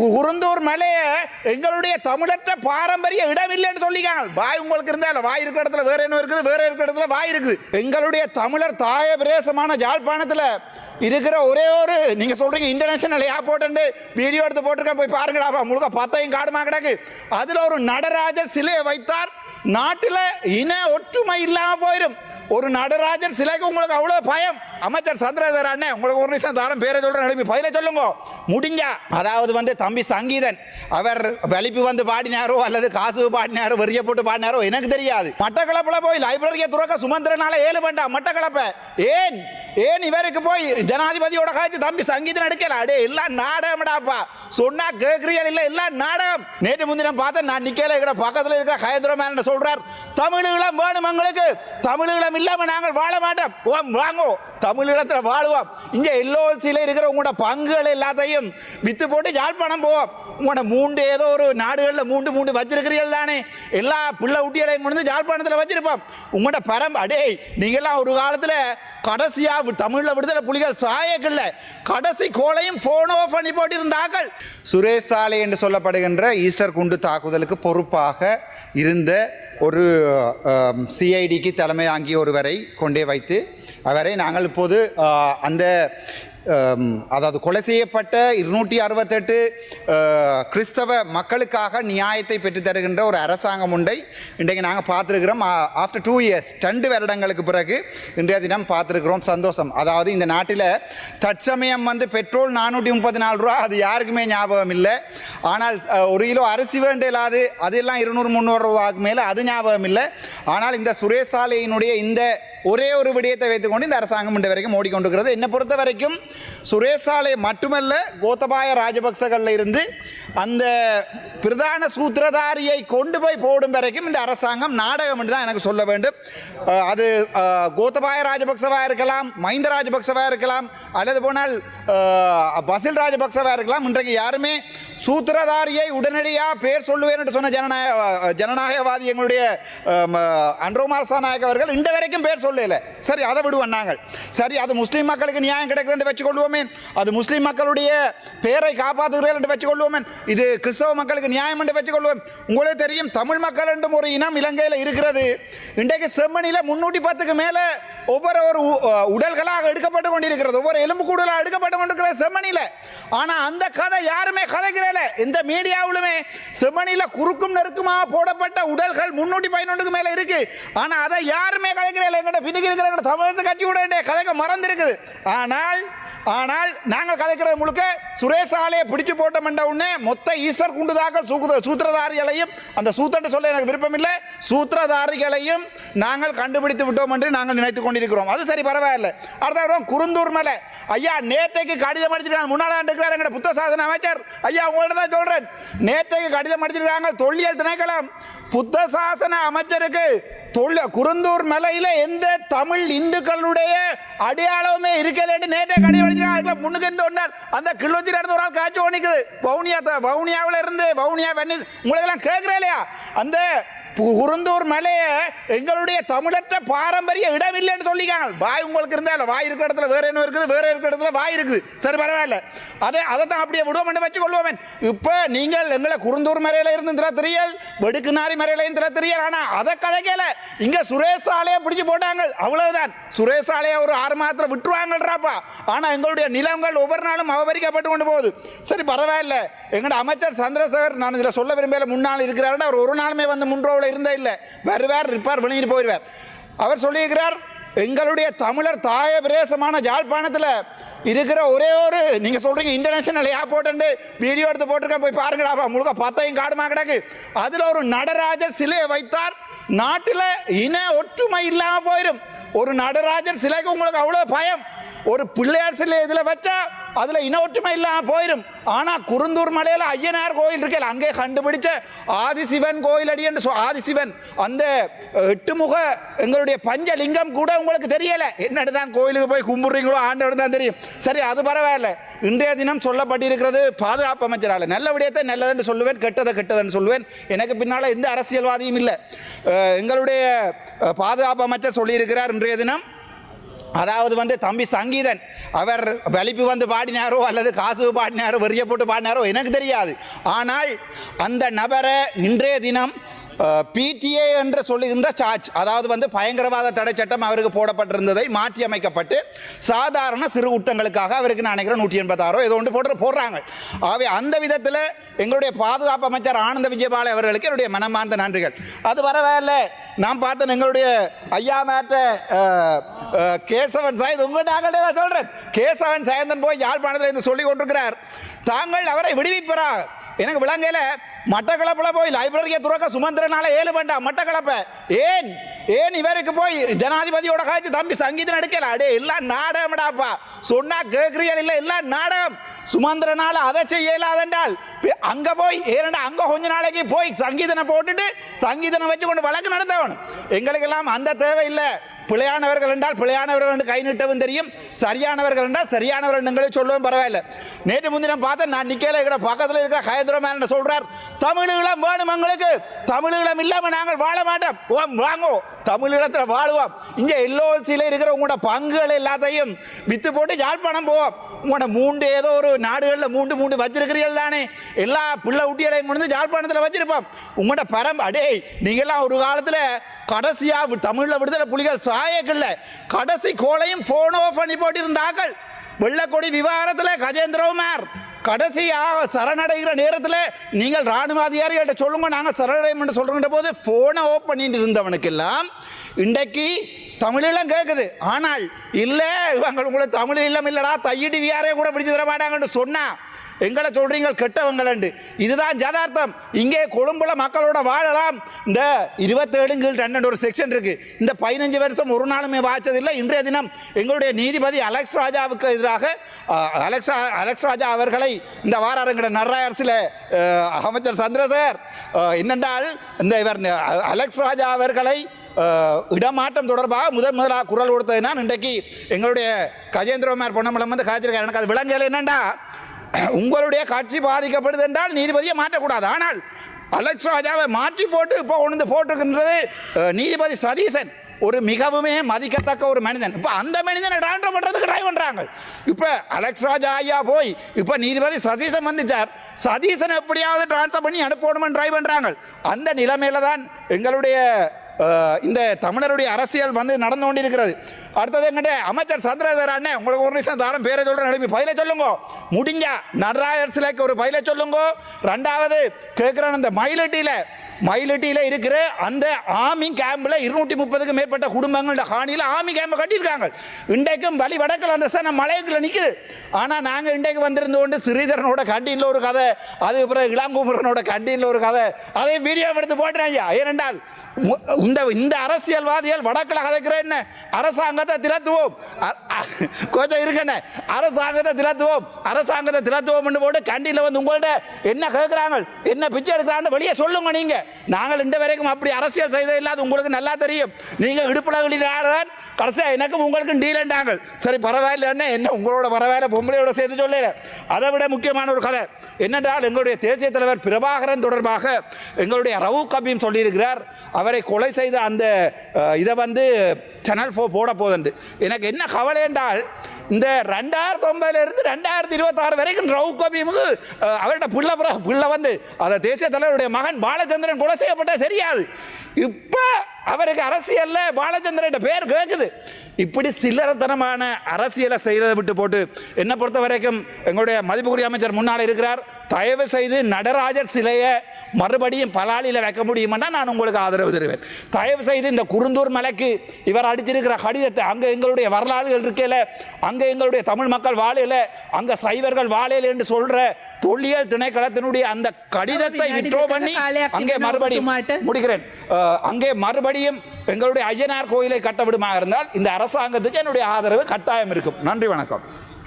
குருந்தூர் மலையை எங்களுடைய தமிழற்ற பாரம்பரிய இடம் இல்லைன்னு சொல்லிக்காங்க. வாய் உங்களுக்கு இருந்தா வாய் இருக்கிற இடத்துல வேற என்ன இருக்குது, வேற இருக்கிற இடத்துல வாய் இருக்குது. எங்களுடைய தமிழர் தாய பிரதேசமான யாழ்ப்பாணத்தில் இருக்கிற ஒரே ஒரு நீங்க சொல்றீங்க இன்டர்நேஷனல் ஏர்போர்ட் வீடியோ எடுத்து போட்டிருக்க, போய் பாருங்கடா, முழுக்க பத்தையும் காடுமா கிடக்கு. அதுல ஒரு நடராஜர் சிலையை வைத்தார். நாட்டில் இன ஒற்றுமை இல்லாம போயிடும். ஒரு நடராஜர் சிலைக்கு உங்களுக்கு அவ்வளவு பயம். அமைச்சர் சந்திரசேகர் அண்ணன் உங்களுக்கு ஒரு நிமிஷம் தாரம் பேரை சொல்றேன், பதில சொல்லுங்க முடிஞ்சா. அதாவது தம்பி சங்கீதன் அவர் வலிப்பு பாடினாரோ அல்லது காசு பாடினாரோ வெறிய போட்டு பாடினாரோ எனக்கு தெரியாது. மட்டக்களப்புல போய் லைப்ரரியை துறக்க சுமந்திரனால 7 வேண்டா மட்டக்களப்ப ஏன் இவருக்கு போய் ஜனாதிபதியோட காய்ச்சி தம்பி சங்கீதம் எடுக்கல. அடே எல்லாம் நாடகம்டாப்பா, சொன்னா கேட்கிறீர்கள் இல்ல, எல்லாம் நாடகம். நேற்று முந்தினம் பார்த்தேன், நான் நிக்கல இருக்கிற பக்கத்தில் இருக்கிற கயதுரமேன் சொல்றார், தமிழீழம் வேணும் எங்களுக்கு, தமிழீழம் இல்லாம நாங்கள் வாழ மாட்டோம், வாங்கோ தமிழீழத்தில் வாழ்வோம். இங்க எல்ஓசியில் இருக்கிற உங்களோட பங்குகள் எல்லாத்தையும் வித்து போட்டு யாழ்ப்பாணம் போவோம். உங்களோட மூன்று ஏதோ ஒரு நாடுகளில் மூன்று வச்சிருக்கிறீர்கள் தானே, எல்லா பிள்ளை ஊட்டிகளையும் கொண்டு யாழ்ப்பாணத்தில் வச்சிருப்போம். உங்களோட அடே நீங்கெல்லாம் ஒரு காலத்தில் கடைசியா தமிழ்ல விடுதலை புலிகள் சாயக்கல்ல கடைசி கோலையும் போன் ஆஃப் பண்ணி போட்டிருந்தார்கள். சுரேஷ் சாலை என்று சொல்லப்படுகின்ற ஈஸ்டர் குண்டு தாக்குதலுக்கு பொறுப்பாக இருந்த ஒரு சிஐடிக்கு தலைமை ஆங்கிய ஒருவரை கொண்டே வைத்து அவரை நாங்கள் இப்போது அந்த அதாவது கொலை செய்யப்பட்ட 268 கிறிஸ்தவ மக்களுக்காக நியாயத்தை பெற்றுத்தருகின்ற ஒரு அரசாங்கம் உண்டை இன்றைக்கு நாங்கள் பார்த்துருக்கிறோம். ஆஃப்டர் 2 இயர்ஸ் 2 வருடங்களுக்கு பிறகு இன்றைய தினம் பார்த்துருக்கிறோம். சந்தோஷம். அதாவது இந்த நாட்டில் தற்சமயம் பெட்ரோல் 434 ரூபா, அது யாருக்குமே ஞாபகம் இல்லை. ஆனால் 1 கிலோ அரிசி வேண்டியலாது, அதெல்லாம் 200-300 ரூபாய்க்கு மேலே, அது ஞாபகம் இல்லை. ஆனால் இந்த சுரேஷ் சாலையினுடைய இந்த ஒரே ஒரு விடயத்தை வைத்துக்கொண்டு இந்த அரசாங்கம் இன்று வரைக்கும் ஓடிக்கொண்டிருக்கிறது. என்னை பொறுத்த வரைக்கும் சுரேஷ் சாலை மட்டுமல்ல, கோத்தபாய ராஜபக்சகளில் இருந்து அந்த பிரதான சூத்திரதாரியை கொண்டு போய் போடும் வரைக்கும் இந்த அரசாங்கம் நாடகம் என்று தான் எனக்கு சொல்ல வேண்டும். அது கோத்தபாய ராஜபக்சவாக இருக்கலாம், மஹிந்த ராஜபக்சவாக இருக்கலாம், அல்லது போனால் பசில் ராஜபக்சவாக இருக்கலாம். இன்றைக்கு யாருமே சூத்திரதாரியை உடனடியாக பேர் சொல்லுவேன் என்று சொன்ன ஜனநாயகவாதி எங்களுடைய அன்ரோமார் சாநாயக் அவர்கள் இன்று வரைக்கும் பேர் சொல்லல. சரி, அதை விடுவோம் நாங்கள். சரி, அது முஸ்லீம் மக்களுக்கு நியாயம் கிடைக்குது என்று வச்சுக்கொள்வோமே, அது முஸ்லீம் மக்களுடைய பேரை காப்பாற்றுகிறேன் என்று வச்சுக்கொள்வோமே, இது கிறிஸ்தவ மக்களுக்கு நியாயம் என்று வச்சுக்கொள்வோம். உங்களுக்கு தெரியும், தமிழ் மக்கள் என்றும் ஒரு இனம் இலங்கையில் இருக்கிறது. இன்றைக்கு செம்மணியில் 310க்கு மேலே ஒவ்வொரு உடல்களாக எடுக்கப்பட்டு கொண்டிருக்கிறது, ஒவ்வொரு எலும்பு கூடுதலாக எடுக்கப்பட்டு கொண்டிருக்கிறது செம்மணியில். ஆனால் அந்த கதை யாருமே கதைக்கிறேன். இந்த மீடியாவிலுமே செம்மணியில குறுக்கும் நெருக்குமாக போடப்பட்ட உடல்கள் 311க்கு மேல இருக்கு. ஆனா அதை யாருமே கதைக்கிறேன். எங்கிட்ட பின்னுக்கு இருக்கிற தமிழக கட்சி உடைய கதைக்க மறந்திருக்குது. ஆனால் நாங்கள் கதைக்கிறது முழுக்க சுரேஷ் சாலையை பிடிச்சு போட்டோம் என்ற உடனே மொத்த ஈஸ்டர் குண்டுதாக்கள் சூத்திரதாரிகளையும், அந்த சூத்திரன்னு சொல்ல எனக்கு விருப்பம் இல்லை, சூத்திரதாரிகளையும் நாங்கள் கண்டுபிடித்து விட்டோம் என்று நாங்கள் நினைத்துக் கொண்டிருக்கிறோம். அது சரி, பரவாயில்லை. அடுத்த குருந்தூர் மலை ஐயா நேற்றைக்கு கடிதம் அடிச்சிருக்காங்க. முன்னாள் இருக்கிறார் எங்க புத்த சாசன அமைச்சர் ஐயா, உங்கள்ட்ட தான் சொல்றேன். நேற்றைக்கு கடிதம் அடிச்சிருக்காங்க தொல்லியல் திணைக்களம் புத்த சாசன அமைச்சருக்கு. குருந்தூர் மலையில எந்த தமிழ் இந்துக்களுடைய அடையாளமே இருக்கல நேற்றைய கடிதம் அடிச்சிருக்காங்க. முன்னுக்கு இருந்து ஒன்றார் அந்த கிள்ளோச்சியில் இருந்து ஒரு ஆள் காட்சி ஓணிக்குது. வவுனியாவில் இருந்து வவுனியா வெண்ணி உங்களுக்கு எல்லாம் கேட்கிறேன் இல்லையா? அந்த குருந்தூர் மலையை எங்களுடைய தமிழற்ற பாரம்பரிய இடம் இல்லைன்னு சொல்லிக்காங்க. வாய் உங்களுக்கு இருந்தா வாய் இருக்கிற இடத்துல வேற என்ன இருக்குது, வேற இருக்கிற இடத்துல வாய் இருக்குது. சரி, பரவாயில்ல, அதை தான் அப்படியே விடுவோம் வச்சுக்கொள்வோம். இப்போ நீங்கள் எங்களை குருந்தூர் மலையில இருந்து திரத்திரியல், வெடுக்குநாரி மலையிலையும் திரத்திரியல், ஆனால் அதை கதைக்கல. இங்க சுரேஷ் சாலையை பிடிச்சு போட்டாங்க, அவ்வளவுதான். சுரேஷ் சாலையை ஒரு 6 மாதத்தில் விட்டுருவாங்கன்றாப்பா. ஆனால் எங்களுடைய நிலங்கள் ஒவ்வொரு நாளும் அவபரிக்கப்பட்டு கொண்டு போகுது. சரி, பரவாயில்ல. எங்களோட அமைச்சர் சந்திரசேகர், நான் இதில் சொல்ல விரும்பல, முன்னாள் இருக்கிறார், அவர் ஒரு நாளுமே முன்ரோவில் இருந்தே இல்லை, வருவார் இருப்பார், வெளியிட்டு போயிடுவார். அவர் சொல்லியிருக்கிறார், எங்களுடைய தமிழர் தாய பிரதேசமான யாழ்ப்பாணத்தில் இருக்கிற ஒரே ஒரு நீங்க சொல்றீங்க இன்டர்நேஷனல் ஏர்போர்ட் வீடியோ எடுத்து போட்டிருக்க, போய் பாருங்கடா, முழுக்க பத்தையும் காடுமா கிடக்கு. அதுல ஒரு நடராஜர் சிலையை வைத்தார். நாட்டில் இன ஒற்றுமை இல்லாம போயிடும். ஒரு நடராஜர் சிலைக்கு உங்களுக்கு அவ்வளவு பயம். ஒரு பிள்ளையார் சிலை இதில் வச்சா அதுல இன ஒற்றுமை இல்லாம போயிடும். ஆனா குருந்தூர் மலையில ஐயனார் கோயில் இருக்கல, அங்கே கண்டுபிடிச்ச ஆதிசிவன் கோயில் அடி என்று ஆதிசிவன் அந்த 8 முக எங்களுடைய பஞ்சலிங்கம் கூட உங்களுக்கு தெரியல. என்னதான் கோயிலுக்கு போய் கும்பிடுறீங்களோ ஆண்டவர் தான் தெரியும். சரி, அது பரவாயில்ல. இன்றைய தினம் சொல்லப்பட்டிருக்கிறது பாதுகாப்பு அமைச்சரால். நல்ல விடயத்தை நல்லதுன்னு சொல்லுவேன், கெட்டதுன்னு சொல்லுவேன். எனக்கு பின்னால எந்த அரசியல்வாதியும் இல்லை. எங்களுடைய பாதுகாப்பு அமைச்சர் சொல்லியிருக்கிறார், இன்றைய தினம் அதாவது வந்து தம்பி சங்கீதன் அவர் வலிப்பு வந்து பாடினாரோ அல்லது காசு பாடினாரோ வெறிய போட்டு பாடினாரோ எனக்கு தெரியாது. ஆனால் அந்த நபரை இன்றைய தினம் பிடிஏ என்று சொல்லுகின்ற சார்ஜ், அதாவது வந்து பயங்கரவாத தடை சட்டம் அவருக்கு போடப்பட்டிருந்ததை மாற்றி அமைக்கப்பட்டு சாதாரண சிறு குற்றங்களுக்காக அவருக்கு நான் நினைக்கிறேன் 186 ஏதோ ஒன்று போடுறாங்க. ஆகவே அந்த விதத்தில் எங்களுடைய பாதுகாப்பு அமைச்சர் ஆனந்த விஜயபால அவர்களுக்கு என்னுடைய மனமார்ந்த நன்றிகள். அது வரவேல நான் பார்த்தேன் எங்களுடைய ஐயா மேட்ட கேசவன் சாயந்த், உங்கள்கிட்ட நாங்களே தான் சொல்கிறேன், கேசவன் சாயந்தன் போய் யாழ்ப்பாணத்தில் இருந்து சொல்லி கொண்டிருக்கிறார் தாங்கள் அவரை விடுவிப்பரா. எனக்கு விளங்கையில் மட்டக்களப்பில் போய் லைப்ரரியை துறக்க சுமந்திரனால 7 வேண்டாம் மட்டக்களப்பை ஏன் இவருக்கு போய் ஜனாதிபதியோட காய்ச்சி தம்பி சங்கீதம் எடுக்கல. அடே எல்லாம் நாடகம்டாப்பா, சொன்னா கேட்குறீர்கள் இல்லை எல்லாம் நாடகம். சுமந்திரனால அதை செய்யலாதென்றால் அங்கே போய் ஏனண்டா அங்கே கொஞ்ச நாளைக்கு போய் சங்கீதனை போட்டுட்டு சங்கீதனை வச்சு கொண்டு வழக்கு நடத்தவனும். எங்களுக்கெல்லாம் அந்த தேவை இல்லை. பிழையானவர்கள் என்றால் பிழையானவர்கள் என்று கை நீட்டவும் தெரியும், சரியானவர்கள் என்றால் சரியானவர்கள் எங்களை சொல்லவும் பரவாயில்லை. நேற்று முன்தினம் பார்த்தேன், நான் நிக்கல இருக்கிற பக்கத்தில் இருக்கிற ஹயத்ரமேன் சொல்றார் தமிழீழம் வேணும் எங்களுக்கு, தமிழீழம் இல்லாமல் நாங்கள் வாழ மாட்டோம். வாங்கோ தமிழீழத்தில் வாழுவோம். இங்கே எல்ஓசியில் இருக்கிற உங்களோட பங்குகள் எல்லாத்தையும் வித்து போட்டு யாழ்ப்பாணம் போவோம். உங்களோட 3 ஏதோ ஒரு நாடுகளில் 3 வச்சிருக்கிறீர்கள் தானே, எல்லா பிள்ளை ஊட்டியலையும் கொண்டு வந்து யாழ்ப்பாணத்தில் வச்சிருப்போம். உங்களோட அடே நீங்கள்லாம் ஒரு காலத்தில் கடைசியாக தமிழில் விடுதலை புலிகள் சாயக்கல்ல கடைசி கோளையும் போன் ஆஃப் பண்ணி போட்டிருந்தார்கள். வெள்ளக்கொடி விவகாரத்தில் கஜேந்திரகுமார் கடைசியாக சரணடைகிற நேரத்தில் நீங்கள் இராணுவ அதிகாரிகிட்ட சொல்லுங்க நாங்கள் சரணடையும் என்று சொல்கின்ற போது ஃபோனை ஓப் பண்ணிட்டு இருந்தவனுக்கெல்லாம் இன்றைக்கு தமிழீழம் கேட்குது. ஆனால் இல்லை இவங்க உங்களுக்கு தமிழீழம் இல்லைடா தையிட்டு வியாரே கூட பிடிச்சி தர மாட்டாங்கன்னு சொன்னால் எங்களை சொல்றீங்க கெட்டவங்களண்டு. இதுதான் யதார்த்தம். இங்கே கொழும்புல மக்களோட வாழலாம். இந்த 27 ஒரு செக்ஷன் இருக்கு. இந்த 15 வருஷம் ஒரு நாளுமே வாய்ச்சதில்லை. இன்றைய தினம் எங்களுடைய நீதிபதி அலெக்ஸ் ராஜாவுக்கு எதிராக அலெக்ஸ் ராஜா அவர்களை இந்த வாரங்கிற நர்ராயர்ஸில் அமைச்சர் சந்திரசேகர் என்னென்றால் இந்த இவர் அலெக்ஸ் ராஜா அவர்களை இடமாற்றம் தொடர்பாக முதலாக குரல் கொடுத்ததுனா இன்றைக்கு எங்களுடைய கஜேந்திரகுமார் பொன்னம்பலம் வந்து காய்ச்சிருக்காரு. எனக்கு அது விளங்கல. என்னண்டா உங்களுடைய கட்சி பாதிக்கப்படுது என்றால் நீதிபதியை மாற்றக்கூடாது. ஆனால் அலெக்ஸ் ராஜாவை மாற்றி போட்டு இப்போ கொண்டு போட்டுக்கின்றது நீதிபதி சதீசன், ஒரு மிகவுமே மதிக்கத்தக்க ஒரு மனிதன். இப்போ அந்த மனிதனை ட்ரான்ஸ்ஃபர் பண்ணுறதுக்கு ட்ரை பண்ணுறாங்க. இப்போ அலெக்ஸ் ராஜா ஐயா போய் இப்போ நீதிபதி சதீசன் வந்துச்சார், சதீசன் எப்படியாவது ட்ரான்ஸ்ஃபர் பண்ணி அனுப்பணும்னு ட்ரை பண்ணுறாங்க. அந்த நிலைமையில தான் எங்களுடைய இந்த தமிழருடைய அரசியல் வந்து நடந்து கொண்டிருக்கிறது. அடுத்தது எங்கிட்ட அமைச்சர் சந்திரசேகர் அண்ணே உங்களுக்கு ஒரு நிமிஷம் தாரம் பேரை சொல்கிறேன், எழுப்பி பயில சொல்லுங்க. முடிஞ்சா நட்ராயர் சிலைக்கு ஒரு பயில சொல்லுங்க. ரெண்டாவது கேட்குறேன், அந்த மயிலட்டியில் இருக்கிற அந்த ஆர்மி கேம்பில் 230க்கும் மேற்பட்ட குடும்பங்களோட காணியில் ஆர்மி கேம்பை கட்டியிருக்காங்க. இன்றைக்கும் வழி வடக்கில் அந்த சார் மலையத்தில் நிற்குது. ஆனால் நாங்கள் இன்றைக்கு வந்திருந்து கொண்டு ஸ்ரீதரனோட கண்டீனில் ஒரு கதை, அதுக்கு பிறகு இளங்குமரனோட கண்டீனில் ஒரு கதை, அதே வீடியோ எடுத்து போட்டேன் ஐயா. ஏனென்றால் இந்த அரசியல்வாதிகள் வடக்கில் கதைக்கிற என்ன அரசாங்கத்தை திரத்துவோம் கொஞ்சம் இருக்கண்ணே, அரசாங்கத்தை திரத்துவோம் போட்டு கண்டியில் வந்து உங்கள்கிட்ட என்ன கேட்குறாங்க, என்ன பிச்சை எடுக்கிறான்னு வெளியே சொல்லுங்க. நீங்கள் நாங்கள் இந்த வரைக்கும் அப்படி அரசியல் செய்தது இல்லாத உங்களுக்கு நல்லா தெரியும். நீங்கள் இடுப்புல கடைசியாக எனக்கும் உங்களுக்கும் டீலண்டாங்க. சரி பரவாயில்ல என்ன உங்களோட பரவாயில்ல பொம்பளையோட சேர்த்து சொல்லல. அதை விட முக்கியமான ஒரு கதை என்னென்றால் எங்களுடைய தேசிய தலைவர் பிரபாகரன் தொடர்பாக எங்களுடைய ரவுக் கபீம் சொல்லியிருக்கிறார், அவரை கொலை செய்த அந்த இதை வந்து சேனல் 4 போட போகுது. எனக்கு என்ன கவலை என்றால் இந்த 2009 2026 வரைக்கும் ரவுக் கபீமுக்கு அவர்கிட்ட பிள்ளை வந்து அந்த தேசிய தலைவருடைய மகன் பாலச்சந்திரன் கொலை செய்யப்பட்ட தெரியாது. இப்போ அவருக்கு அரசியலில் பாலச்சந்திரன் பேர் கேட்குது. இப்படி சில்லறத்தனமான அரசியலை செய்கிறதை விட்டு போட்டு என்னை பொறுத்த வரைக்கும் எங்களுடைய மதிப்புக்குரிய அமைச்சர் முன்னால் இருக்கிறார், தயவு செய்து நடராஜர் சிலையை மறுபடியும் பலாலியில் வைக்க முடியுமென்னா நான் உங்களுக்கு ஆதரவு தருவேன். தயவு செய்து இந்த குருந்தூர் மலைக்கு இவர் அடிச்சிருக்கிற கடிதத்தை, அங்கே எங்களுடைய வரலாறுகள் இருக்கையில், அங்கே எங்களுடைய தமிழ் மக்கள் வாழையில், அங்கே சைவர்கள் வாழையில் என்று சொல்கிற தொல்லியல் திணைக்களத்தினுடைய அந்த கடிதத்தை விட்ரோ பண்ணி அங்கே மறுபடியும் முடிக்கிறேன், அங்கே மறுபடியும் எங்களுடைய ஐயனார் கோயிலை கட்ட விடுமாக இருந்தால் இந்த அரசாங்கத்துக்கு என்னுடைய ஆதரவு கட்டாயம் இருக்கும். நன்றி, வணக்கம்.